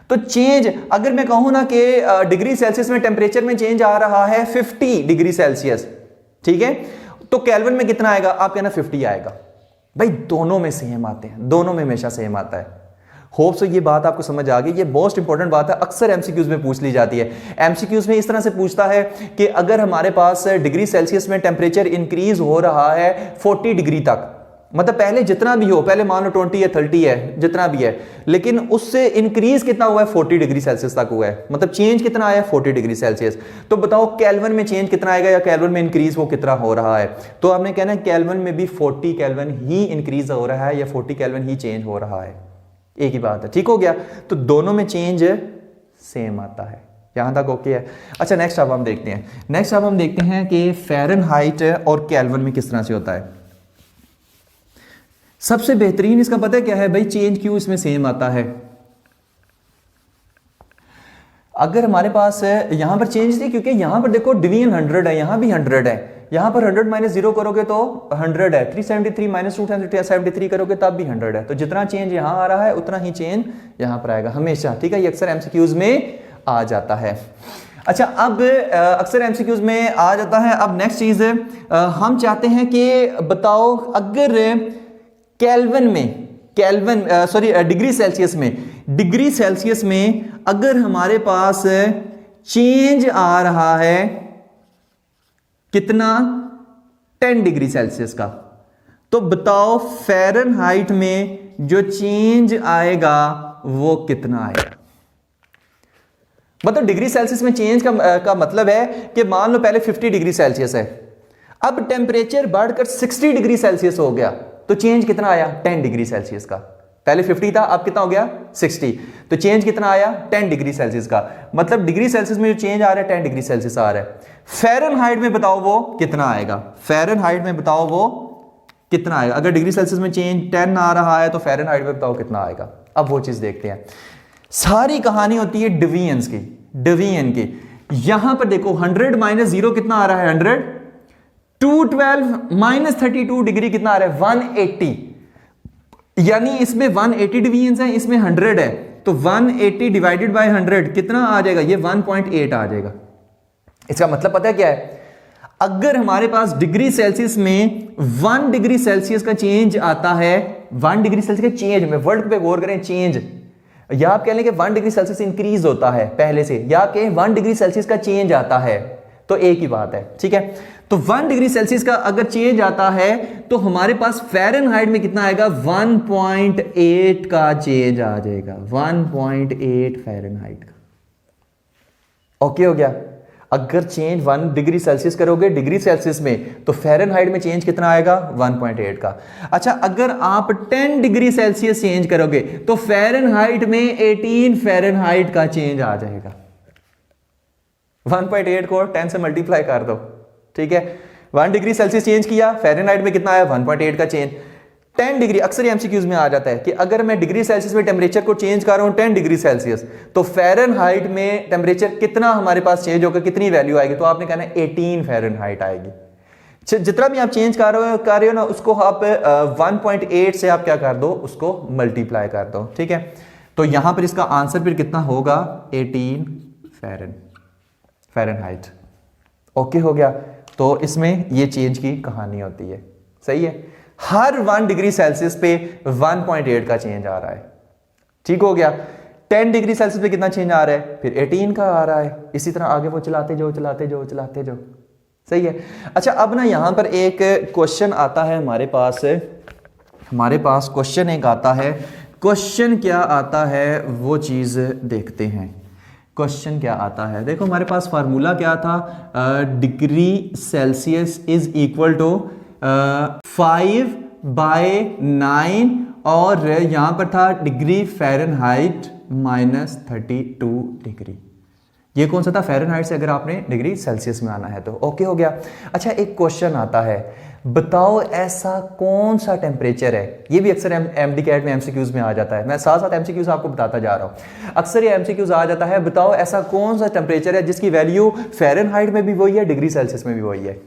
तो चेंज अगर मैं कहूं ना कि डिग्री सेल्सियस में टेम्परेचर में चेंज आ रहा है 50 डिग्री सेल्सियस, ठीक है, तो केल्विन में कितना आएगा, आप कहना 50 आएगा। भाई दोनों में सेम आते हैं, दोनों में हमेशा सेम आता है। होप सो ये बात आपको समझ आ गई। ये मोस्ट इंपॉर्टेंट बात है, अक्सर एमसीक्यूज में पूछ ली जाती है। एमसीक्यूज में इस तरह से पूछता है कि अगर हमारे पास डिग्री सेल्सियस में टेम्परेचर इंक्रीज हो रहा है 40 डिग्री तक, मतलब पहले जितना भी हो, पहले मान लो 20 है 30 है जितना भी है, लेकिन उससे इंक्रीज कितना हुआ है 40 डिग्री सेल्सियस तक हुआ है, मतलब चेंज कितना आया 40 डिग्री सेल्सियस। तो बताओ केल्विन में चेंज कितना आएगा या केल्विन में इंक्रीज वो कितना हो रहा है। तो आपने कहना है केल्विन में भी 40 केल्विन ही इंक्रीज हो रहा है या 40 केल्विन ही चेंज हो रहा है, एक ही बात है। ठीक हो गया, तो दोनों में चेंज सेम आता है, यहां तक ओके है। अच्छा नेक्स्ट अब हम देखते हैं, नेक्स्ट अब हम देखते हैं कि फ़ारेनहाइट और केल्विन में किस तरह से होता है। सबसे बेहतरीन इसका पता है क्या है भाई, चेंज क्यों इसमें सेम आता है। अगर हमारे पास यहां पर चेंज नहीं, क्योंकि यहां पर देखो डिवीजन 100 है, यहां भी 100 है, यहां पर 100 माइनस 0 करोगे तो 100 है, 373 माइनस 273 करोगे तब भी 100 है। तो जितना चेंज यहां आ रहा है उतना ही चेंज यहां पर आएगा हमेशा। ठीक है, ये अक्सर एमसीक्यूज में आ जाता है। अच्छा अब अक्सर एमसीक्यूज में आ जाता है। अब नेक्स्ट चीज हम चाहते हैं कि बताओ अगर केल्विन में डिग्री सेल्सियस में अगर हमारे पास चेंज आ रहा है कितना 10 डिग्री सेल्सियस का, तो बताओ फ़ारेनहाइट में जो चेंज आएगा वो कितना आएगा। मतलब डिग्री सेल्सियस में चेंज का मतलब है कि मान लो पहले 50 डिग्री सेल्सियस है, अब टेम्परेचर बढ़कर 60 डिग्री सेल्सियस हो गया, तो चेंज कितना आया 10 डिग्री सेल्सियस का। पहले 50 था, अब कितना हो गया 60, तो चेंज कितना आया 10 डिग्री सेल्सियस का। मतलब डिग्री सेल्सियस में जो चेंज आ रहा है 10 डिग्री सेल्सियस आ रहा है। फ़ारेनहाइट में बताओ वो कितना आएगा, फ़ारेनहाइट में बताओ वो कितना आएगा। अगर डिग्री सेल्सियस में चेंज 10 आ रहा है तो फ़ारेनहाइट में बताओ कितना आएगा। अब वो चीज देखते हैं। सारी कहानी होती है डिवीजन्स की, डिवीजन की। यहां पर देखो 100 माइनस 0 कितना आ रहा है 100, 212 माइनस 32 डिग्री कितना आ रहा है 180, यानी इसमें 180 डिवीजन्स हैं, इसमें 100 है, तो 180 डिवाइडेड बाय 100 कितना आ जाएगा, ये 1.8 आ जाएगा। इसका मतलब पता है क्या है, अगर हमारे पास डिग्री सेल्सियस में 1 डिग्री सेल्सियस का चेंज आता है, 1 डिग्री सेल्सियस का चेंज में वर्ड पे गौर करें, चेंज, या आप कह लें कि 1 डिग्री सेल्सियस इंक्रीज होता है पहले से, या कि 1 डिग्री सेल्सियस का चेंज आता है, तो एक ही बात है। ठीक है, तो 1 डिग्री सेल्सियस का अगर चेंज आता है तो हमारे पास फ़ारेनहाइट में कितना आएगा 1.8 का चेंज आ जाएगा, 1.8 फ़ारेनहाइट का। ओके हो गया। अगर चेंज 1 डिग्री सेल्सियस करोगे डिग्री सेल्सियस में, तो फ़ारेनहाइट में चेंज कितना आएगा 1.8 का। अच्छा, अगर आप 10 डिग्री सेल्सियस चेंज करोगे तो फ़ारेनहाइट में 18 फ़ारेनहाइट का चेंज आ जाएगा। 1.8 को 10 से मल्टीप्लाई कर दो, ठीक है। 1 डिग्री सेल्सियस चेंज किया, फ़ारेनहाइट में कितना आया 1.8 का चेंज। 10 डिग्री अक्सर एमसीक्यूज में आ जाता है कि अगर मैं डिग्री सेल्सियस में टेम्परेचर को चेंज कर रहा हूं 10 डिग्री सेल्सियस, तो फ़ारेनहाइट में टेम्परेचर कितना हमारे पास चेंज होकर कितनी वैल्यू आएगी, तो आपने कहना है 18 फ़ारेनहाइट आएगी। जितना भी आप चेंज कर रहे हो ना, उसको आप 1.8 से आप क्या कर दो, उसको मल्टीप्लाई कर दो, ठीक है। तो यहां पर इसका आंसर फिर कितना होगा 18 फ़ारेनहाइट। ओके हो गया। तो इसमें ये चेंज की कहानी होती है, सही है। हर 1 डिग्री सेल्सियस पे 1.8 का चेंज आ रहा है, ठीक हो गया। 10 डिग्री सेल्सियस पे कितना चेंज आ रहा है, फिर 18 का आ रहा है। इसी तरह आगे वो चलाते जाओ चलाते जाओ चलाते जाओ, सही है। अच्छा, अब ना यहां पर एक क्वेश्चन आता है हमारे पास क्वेश्चन एक आता है। क्वेश्चन क्या आता है वो चीज देखते हैं। क्वेश्चन क्या आता है, देखो हमारे पास फार्मूला क्या था, degree Celsius is equal to 5/9 और यहां पर था डिग्री फ़ारेनहाइट माइनस 32 डिग्री। ये कौन सा था, फ़ारेनहाइट से अगर आपने डिग्री सेल्सियस में आना है तो। ओके हो गया। अच्छा, एक क्वेश्चन आता है, बताओ ऐसा कौन सा टेम्परेचर है, ये भी अक्सर एमडीकैट में एमसीक्यूज में आ जाता है। मैं साथ साथ एमसीक्यूज आपको बताता जा रहा हूं। अक्सर ये एमसीक्यूज आ जाता है, बताओ ऐसा कौन सा टेम्परेचर है जिसकी वैल्यू फ़ारेनहाइट में भी वही है, डिग्री सेल्सियस में भी वही है।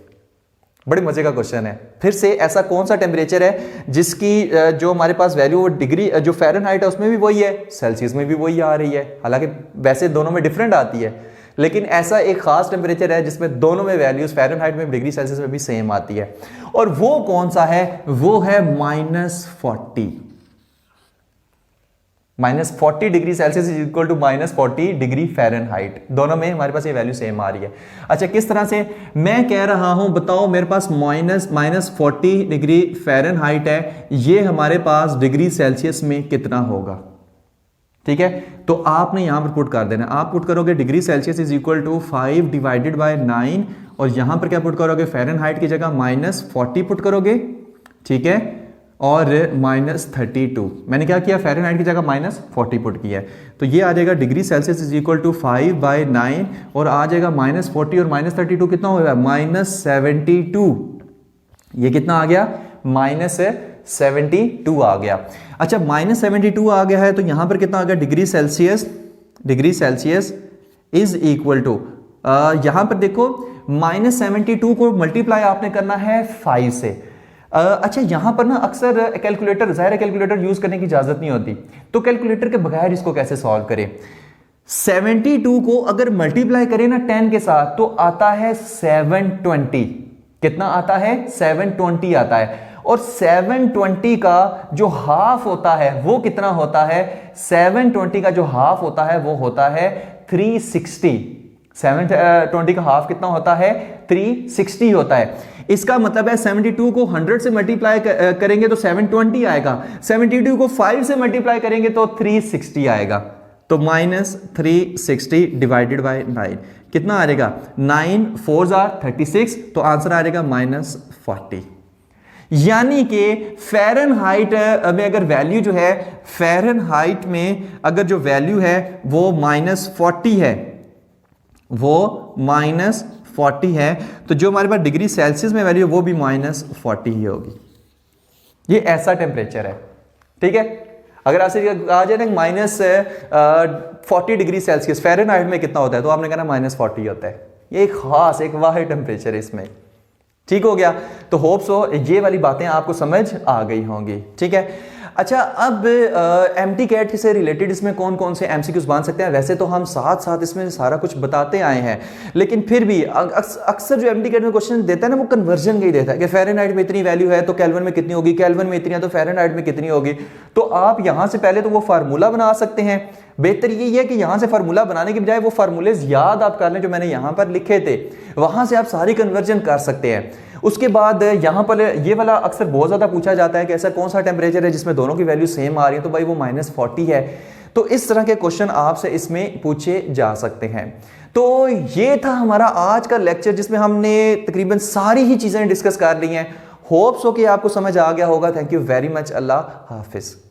बड़े मजे का क्वेश्चन है। फिर से, ऐसा कौन सा टेम्परेचर है जिसकी जो हमारे पास वैल्यू वो डिग्री जो फ़ारेनहाइट है उसमें भी वही है, सेल्सियस में भी वही आ रही है। हालांकि वैसे दोनों में डिफरेंट आती है, लेकिन ऐसा एक खास टेम्परेचर है जिसमें दोनों में वैल्यूज फ़ारेनहाइट में डिग्री सेल्सियस में भी सेम आती है। और वो कौन सा है, वो है -40। -40 degree Celsius is equal to -40 degree Fahrenheit. दोनों में हमारे पास ये वैल्यू सेम आ रही है। अच्छा, किस तरह से मैं कह रहा हूं, बताओ, मेरे पास -40 डिग्री फ़ारेनहाइट है, ये हमारे पास डिग्री सेल्सियस में कितना होगा? ठीक है, तो आपने यहां पर पुट कर देना। आप पुट करोगे degree Celsius is equal to 5 divided by 9, और यहां पर क्या पुट करोगे? फ़ारेनहाइट की जगह -40 पुट करोगे, ठीक है, और -32। मैंने क्या किया? फ़ारेनहाइट की जगह -40 पुट किया है, तो ये आ जाएगा degree Celsius is equal to 5/9, और आ जाएगा -40 और -32 कितना होगा? -72। ये कितना आ गया? -72 आ गया। अच्छा, -72 आ गया है, तो यहां पर कितना आ गया? Degree Celsius is equal to, यहां पर देखो -72 को मल्टीप्लाई आपने करना है 5 से। अच्छा, यहां पर ना अक्सर कैलकुलेटर, ज़ाहिर कैलकुलेटर यूज करने की इजाजत नहीं होती, तो कैलकुलेटर के बगैर इसको कैसे सॉल्व करें? 72 को अगर मल्टीप्लाई करें ना 10 के साथ, तो आता है 720। कितना आता है? 720 आता है। और 720 का जो हाफ होता है वो कितना होता है? 720 का जो हाफ होता है वो होता है 360। 720 का हाफ कितना होता है? 360 होता है। इसका मतलब है 72 को 100 से मल्टीप्लाई करेंगे तो 720 आएगा, 72 को 5 से मल्टीप्लाई करेंगे तो 360 आएगा। तो -360 डिवाइडेड बाय 9 कितना आ जाएगा? 9 4 जार 36, तो आंसर आ जाएगा -40। यानी कि फ़ारेनहाइट में अगर वैल्यू जो है, फ़ारेनहाइट में अगर जो वैल्यू है वो -40 है, वो -40 है, तो जो हमारे पास डिग्री सेल्सियस में वैल्यू है वो भी -40 ही होगी। ये ऐसा टेम्परेचर है, ठीक है। अगर आपसे आ जाए ना -40 डिग्री सेल्सियस फ़ारेनहाइट में कितना होता है, तो आपने कहना -40 होता है। ये एक खास, एक वाहिद टेम्परेचर है इसमें। ठीक हो गया। तो होप सो ये वाली बातें आपको समझ आ गई होंगी, ठीक है। अच्छा, अब एमटी कैट से रिलेटेड इसमें कौन कौन से एमसीक्यूज बन सकते हैं? वैसे तो हम साथ साथ इसमें सारा कुछ बताते आए हैं, लेकिन फिर भी अक्सर जो एमटी कैट में क्वेश्चन देता है ना, वो कन्वर्जन का ही देता है कि फ़ारेनहाइट में इतनी वैल्यू है तो केल्विन में कितनी होगी, केल्विन में इतनी है तो फ़ारेनहाइट में कितनी होगी। तो आप यहां से पहले तो वो फार्मूला बना सकते हैं। बेहतर ये है कि यहां से फार्मूला बनाने के बजाय वो फार्मूलेज याद आप कर लें जो मैंने यहां पर लिखे थे, वहां से आप सारी कन्वर्जन कर सकते हैं। उसके बाद यहां पर ये वाला अक्सर बहुत ज्यादा पूछा जाता है कि ऐसा कौन सा टेम्परेचर है जिसमें दोनों की वैल्यू सेम आ रही है, तो भाई वो -40 है। तो इस तरह के क्वेश्चन आपसे इसमें पूछे जा सकते हैं। तो ये था हमारा आज का लेक्चर जिसमें हमने तकरीबन सारी ही चीजें डिस्कस कर ली हैं। होप्स हो कि आपको समझ आ गया होगा। Thank you very much. Allah Hafiz.